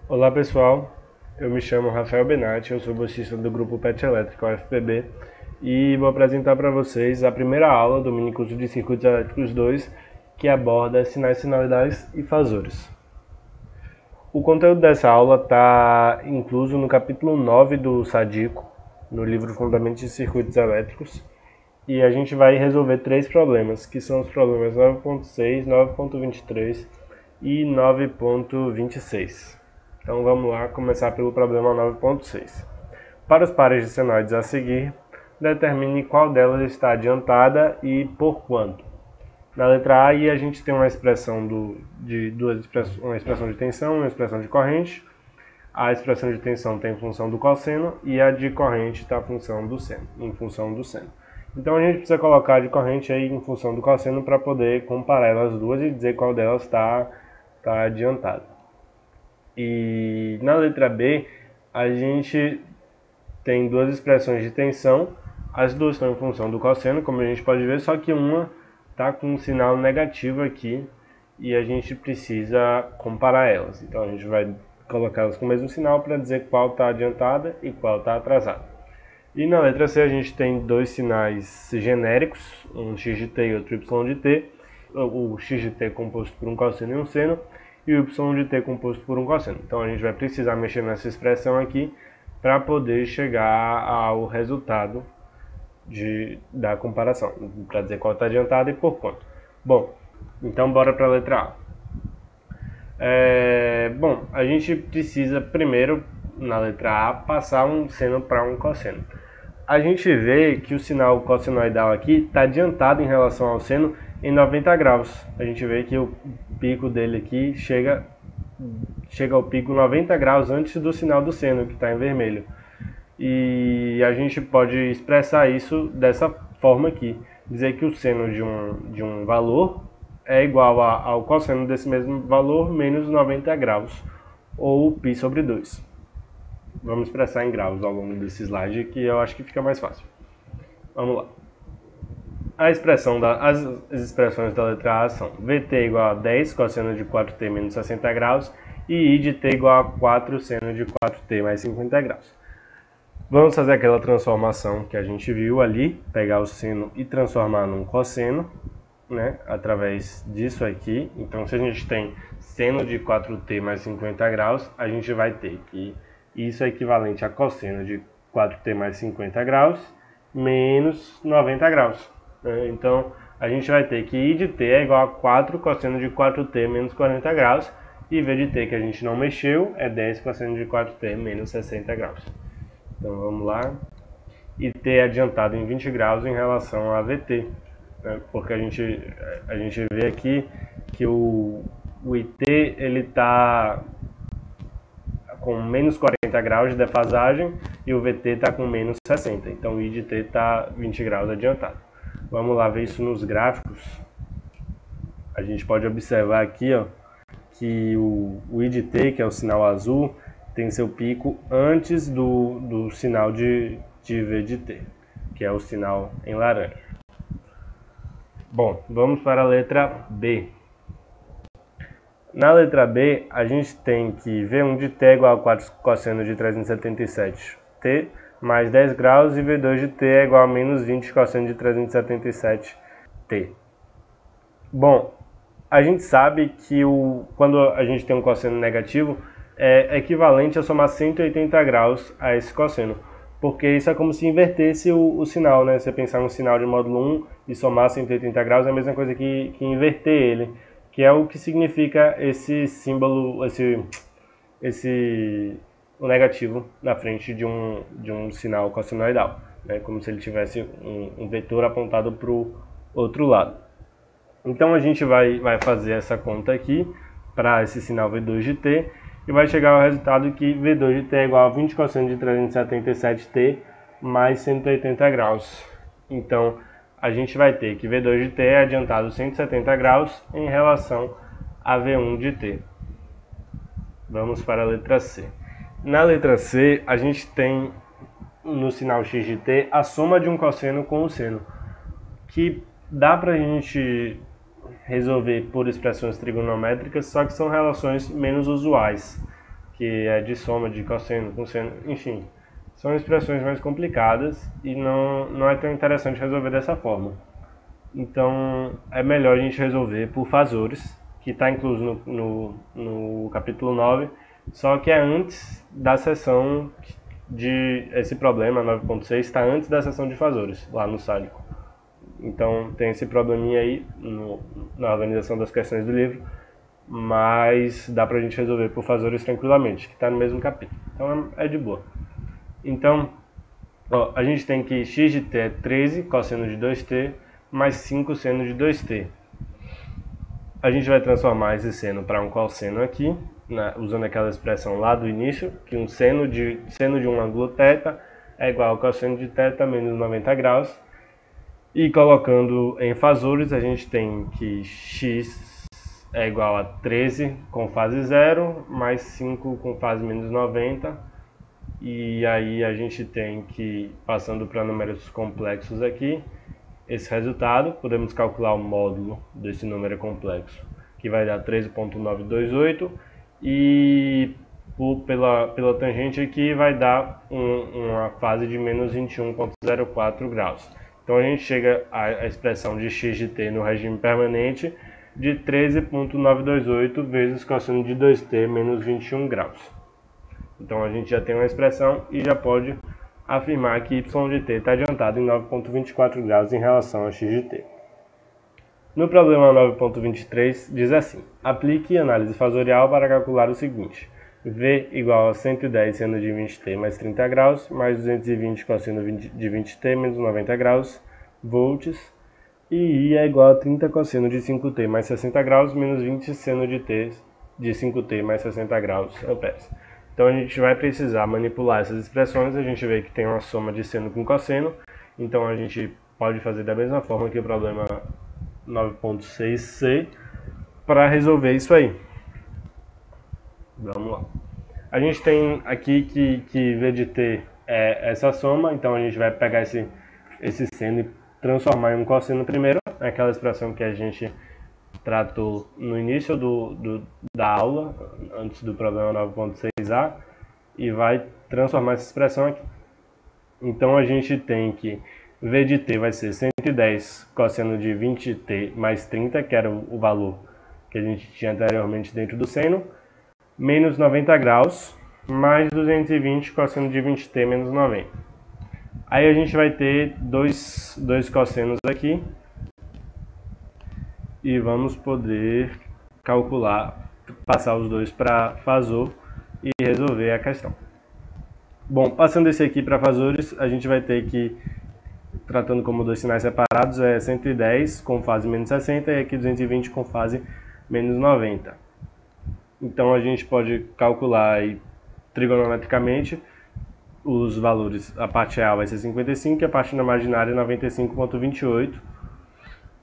Olá pessoal, eu me chamo Rafael Benatti, eu sou bolsista do grupo PET Elétrica UFPB e vou apresentar para vocês a primeira aula do minicurso de Circuitos Elétricos 2, que aborda sinais, sinalidades e fasores. O conteúdo dessa aula está incluso no capítulo 9 do SADICO, no livro Fundamentos de Circuitos Elétricos, e a gente vai resolver 3 problemas, que são os problemas 9.6, 9.23 e 9.26. Então vamos lá começar pelo problema 9.6. Para os pares de senoides a seguir, determine qual delas está adiantada e por quanto. Na letra A, a gente tem uma expressão uma expressão de tensão e uma expressão de corrente. A expressão de tensão tem função do cosseno e a de corrente está em função do seno. Então a gente precisa colocar a de corrente aí em função do cosseno para poder comparar elas duas e dizer qual delas está adiantada. E na letra B, a gente tem duas expressões de tensão, as duas estão em função do cosseno, como a gente pode ver, só que uma está com um sinal negativo aqui e a gente precisa comparar elas. Então a gente vai colocar elas com o mesmo sinal para dizer qual está adiantada e qual está atrasada. E na letra C a gente tem dois sinais genéricos, um x de t e outro y de t. O x de t é composto por um cosseno e um seno, e o y de t composto por um cosseno. Então a gente vai precisar mexer nessa expressão aqui para poder chegar ao resultado da comparação, para dizer qual está adiantado e por quanto. Bom, então bora para a letra A. Bom, a gente precisa primeiro, na letra A, passar um seno para um cosseno. A gente vê que o sinal cossenoidal aqui está adiantado em relação ao seno em 90 graus. A gente vê que o pico dele aqui chega ao pico 90 graus antes do sinal do seno, que está em vermelho. E a gente pode expressar isso dessa forma aqui, dizer que o seno de um valor é igual ao cosseno desse mesmo valor menos 90 graus, ou π sobre 2. Vamos expressar em graus ao longo desse slide, que eu acho que fica mais fácil. Vamos lá. As expressões da letra A são Vt igual a 10 cosseno de 4t menos 60 graus e I de t igual a 4 seno de 4t mais 50 graus. Vamos fazer aquela transformação que a gente viu ali, pegar o seno e transformar num cosseno, né, através disso aqui. Então, se a gente tem seno de 4t mais 50 graus, a gente vai ter que isso é equivalente a cosseno de 4t mais 50 graus menos 90 graus. Então, a gente vai ter que I de t é igual a 4 cosseno de 4t menos 40 graus e V de t, que a gente não mexeu, é 10 cosseno de 4t menos 60 graus. Então, vamos lá. E t é adiantado em 20 graus em relação a Vt, né? Porque a gente vê aqui que o IT ele está com menos 40 graus de defasagem e o Vt está com menos 60. Então, o I de t está 20 graus adiantado. Vamos lá ver isso nos gráficos. A gente pode observar aqui, ó, que o I de t, que é o sinal azul, tem seu pico antes do sinal de V de t, que é o sinal em laranja. Bom, vamos para a letra B. Na letra B, a gente tem que V1 de t é igual a 4 cosseno de 377t mais 10 graus e V2 de t é igual a menos 20 cosseno de 377t. Bom, a gente sabe que quando a gente tem um cosseno negativo, é equivalente a somar 180 graus a esse cosseno, porque isso é como se invertesse o sinal, né? Você pensar no sinal de módulo 1 e somar 180 graus é a mesma coisa que inverter ele, que é o que significa esse símbolo, o negativo na frente de um sinal cossenoidal, né? Como se ele tivesse um vetor apontado para o outro lado. Então a gente vai fazer essa conta aqui para esse sinal V2 de t e vai chegar ao resultado que V2 de t é igual a 20 cosseno de 377t mais 180 graus. Então a gente vai ter que V2 de t é adiantado 170 graus em relação a V1 de t. Vamos para a letra C. Na letra C, a gente tem no sinal x de t a soma de um cosseno com o seno, que dá para a gente resolver por expressões trigonométricas, só que são relações menos usuais, que é de soma de cosseno com seno, enfim, são expressões mais complicadas e não é tão interessante resolver dessa forma. Então é melhor a gente resolver por fazores, que está incluso no capítulo 9, só que é antes da seção de esse problema 9.6, está antes da seção de fazores, lá no sádico. Então tem esse probleminha aí na organização das questões do livro, mas dá pra gente resolver por fazores tranquilamente, que está no mesmo capítulo. Então é de boa. Então, ó, a gente tem que x de t é 13 cosseno de 2t mais 5 seno de 2t. A gente vai transformar esse seno para um cosseno aqui, usando aquela expressão lá do início, que um seno de um ângulo θ é igual ao cosseno de θ menos 90 graus. E colocando em fazores, a gente tem que x é igual a 13 com fase 0, mais 5 com fase menos 90. E aí a gente tem que, passando para números complexos aqui, esse resultado, podemos calcular o módulo desse número complexo, que vai dar 13.928, e pela tangente aqui vai dar uma fase de menos 21.04 graus. Então a gente chega à expressão de x de t no regime permanente de 13.928 vezes cosseno de 2t menos 21 graus. Então a gente já tem uma expressão e já pode afirmar que y de t está adiantado em 9.24 graus em relação a x de t. No problema 9.23 diz assim: aplique análise fasorial para calcular o seguinte: V igual a 110 seno de 20t mais 30 graus, mais 220 cosseno de 20t menos 90 graus, volts, e I é igual a 30 cosseno de 5t mais 60 graus, menos 20 seno de 5t mais 60 graus, amperes. Então a gente vai precisar manipular essas expressões, a gente vê que tem uma soma de seno com cosseno, então a gente pode fazer da mesma forma que o problema 9.6c para resolver isso aí. Vamos lá. A gente tem aqui que V de t é essa soma, então a gente vai pegar esse seno e transformar em um cosseno primeiro, aquela expressão que a gente tratou no início da aula, antes do problema 9.6a, e vai transformar essa expressão aqui. Então a gente tem que V de t vai ser 110 cosseno de 20t mais 30, que era o valor que a gente tinha anteriormente dentro do seno, menos 90 graus, mais 220 cosseno de 20t menos 90. Aí a gente vai ter dois cossenos aqui, e vamos poder calcular, passar os dois para fazor e resolver a questão. Bom, passando esse aqui para fazores, a gente vai ter que, tratando como dois sinais separados, é 110 com fase menos 60 e aqui 220 com fase menos 90. Então a gente pode calcular aí, trigonometricamente os valores. A parte real vai ser 55 e a parte imaginária 95.28,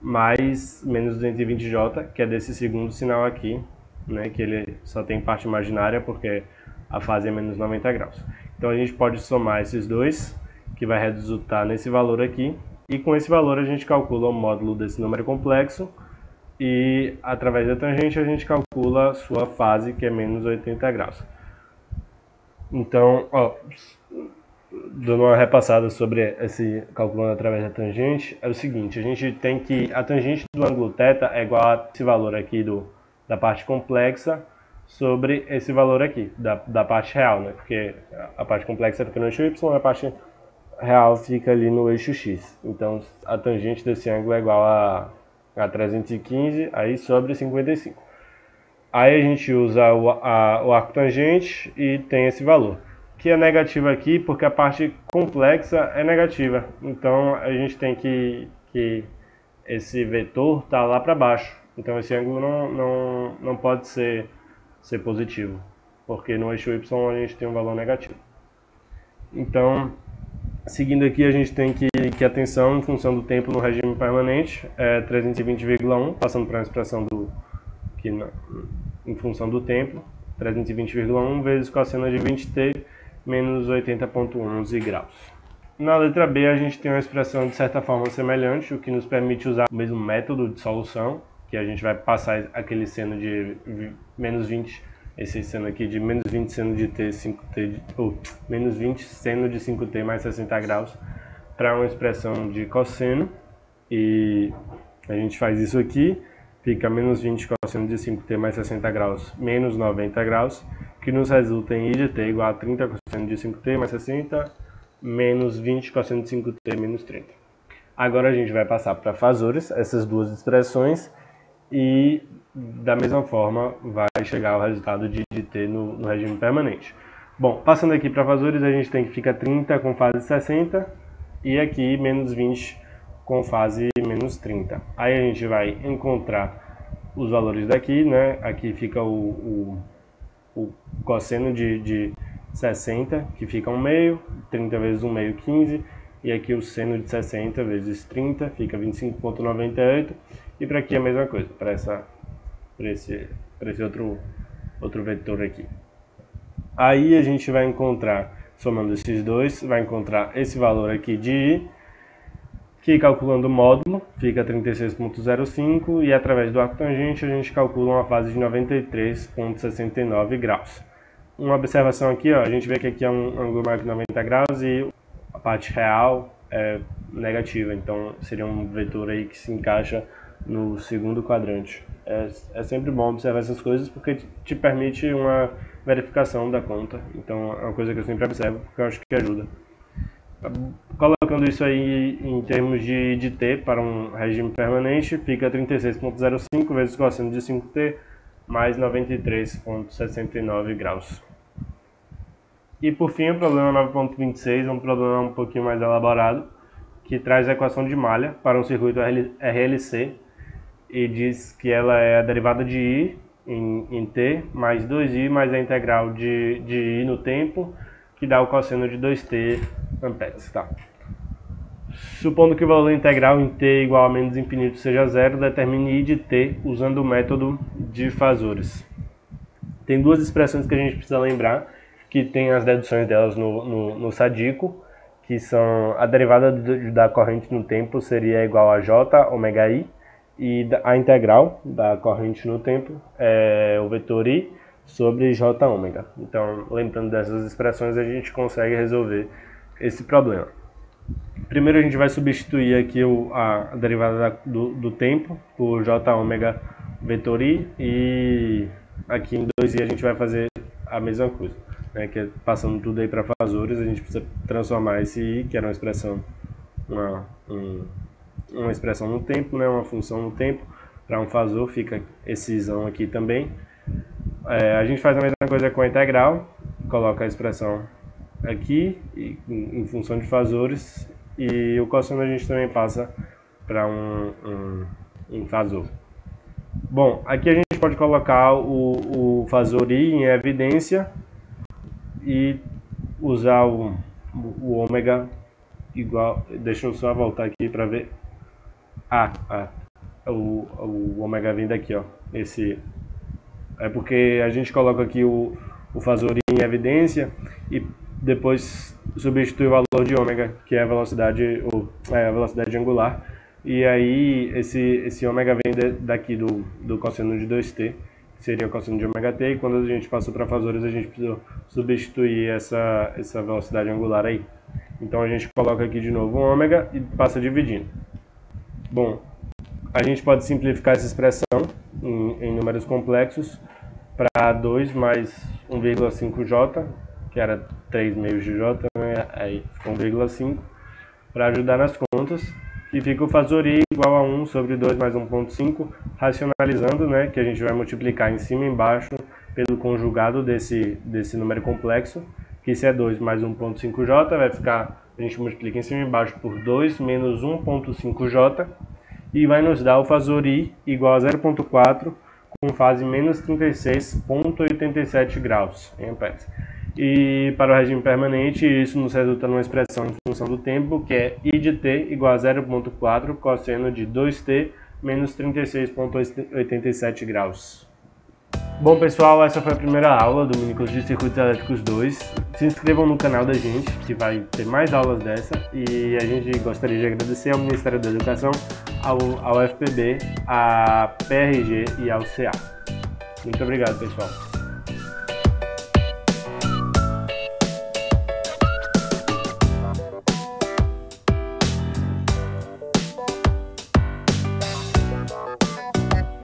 mais menos 220j, que é desse segundo sinal aqui, né, que ele só tem parte imaginária porque a fase é menos 90 graus. Então a gente pode somar esses dois, que vai resultar nesse valor aqui, e com esse valor a gente calcula o módulo desse número complexo, e através da tangente a gente calcula a sua fase, que é menos 80 graus. Então, ó, dando uma repassada sobre esse calculando através da tangente, é o seguinte: a gente tem que a tangente do ângulo θ é igual a esse valor aqui da parte complexa sobre esse valor aqui, da parte real, né? Porque a parte complexa fica no eixo y e a parte real fica ali no eixo x. Então a tangente desse ângulo é igual a 315 aí sobre 55. Aí a gente usa o arco tangente e tem esse valor, que é negativo aqui porque a parte complexa é negativa. Então a gente tem que esse vetor está lá para baixo. Então esse ângulo não pode ser positivo, porque no eixo y a gente tem um valor negativo. Então, seguindo aqui, a gente tem que a tensão em função do tempo no regime permanente é 320,1, passando para a expressão em função do tempo, 320,1 vezes cosseno de 20t menos 80,11 graus. Na letra B a gente tem uma expressão de certa forma semelhante, o que nos permite usar o mesmo método de solução, que a gente vai passar aquele seno de menos 20, esse seno aqui de menos 20 seno de t, 5t, ou menos 20 seno de 5t mais 60 graus, para uma expressão de cosseno, e a gente faz isso aqui, fica menos 20 cosseno de 5t mais 60 graus menos 90 graus, que nos resulta em I de t igual a 30 cosseno de 5t mais 60 menos 20 cosseno de 5t menos 30. Agora a gente vai passar para fazores, essas duas expressões, e da mesma forma vai chegar ao resultado de t no regime permanente. Bom, passando aqui para fazores, a gente tem que ficar 30 com fase 60 e aqui menos 20 com fase menos 30. Aí a gente vai encontrar os valores daqui, né? Aqui fica o cosseno de 60, que fica 1 meio, 30 vezes 1 meio, 15, e aqui o seno de 60 vezes 30, fica 25,98, e para aqui a mesma coisa, para esse outro vetor aqui. Aí a gente vai encontrar, somando esses dois, vai encontrar esse valor aqui de I, que calculando o módulo, fica 36,05, e através do arco tangente a gente calcula uma fase de 93,69 graus. Uma observação aqui, ó, a gente vê que aqui é um ângulo maior que 90 graus e a parte real é negativa, então seria um vetor aí que se encaixa no segundo quadrante. É sempre bom observar essas coisas porque te permite uma verificação da conta, então é uma coisa que eu sempre observo porque eu acho que ajuda. Colocando isso aí em termos de t para um regime permanente, fica 36,05 vezes cosseno de 5t mais 93,69 graus. E por fim, o problema 9.26 é um problema um pouquinho mais elaborado, que traz a equação de malha para um circuito RLC e diz que ela é a derivada de I em t mais 2i mais a integral de I no tempo, que dá o cosseno de 2t amperes. Tá? Supondo que o valor integral em t igual a menos infinito seja zero, determine I de t usando o método de fazores. Tem duas expressões que a gente precisa lembrar, que tem as deduções delas no sadico, que são a derivada da corrente no tempo seria igual a j ômega i, e a integral da corrente no tempo é o vetor i sobre j ômega. Então, lembrando dessas expressões, a gente consegue resolver esse problema. Primeiro a gente vai substituir aqui a derivada do tempo por j ômega vetor i, e aqui em 2i a gente vai fazer a mesma coisa, né, que é passando tudo aí para fazores, a gente precisa transformar esse i, que era uma expressão, uma expressão no tempo, né, uma função no tempo, para um fazor, fica esse isão aqui também. A gente faz a mesma coisa com a integral, coloca a expressão aqui em função de fazores, e o cosseno a gente também passa para um fazor. Bom, aqui a gente pode colocar o fazor i em evidência e usar o ômega igual, deixa eu só voltar aqui para ver, o ômega vem daqui, ó, esse é porque a gente coloca aqui o fazor i em evidência e depois substitui o valor de ômega, que é a velocidade, a velocidade angular, e aí esse ômega vem daqui do cosseno de 2t, que seria o cosseno de ômega t, e quando a gente passou para fazores a gente precisou substituir essa velocidade angular aí. Então a gente coloca aqui de novo o ômega e passa dividindo. Bom, a gente pode simplificar essa expressão em números complexos para 2 mais 1,5j, que era 3 meios de j, né? Aí fica 1,5, para ajudar nas contas, que fica o fazor i igual a 1 sobre 2 mais 1,5, racionalizando, né, que a gente vai multiplicar em cima e embaixo pelo conjugado desse número complexo, que se é 2 mais 1,5j, vai ficar, a gente multiplica em cima e embaixo por 2 menos 1,5j, e vai nos dar o fazor i igual a 0,4 com fase menos 36,87 graus em amperes. E para o regime permanente, isso nos resulta numa expressão em função do tempo, que é I de t igual a 0,4 cosseno de 2t menos 36,87 graus. Bom pessoal, essa foi a primeira aula do minicurso de Circuitos Elétricos 2. Se inscrevam no canal da gente, que vai ter mais aulas dessa. E a gente gostaria de agradecer ao Ministério da Educação, ao FPB, à PRG e ao CA. Muito obrigado, pessoal.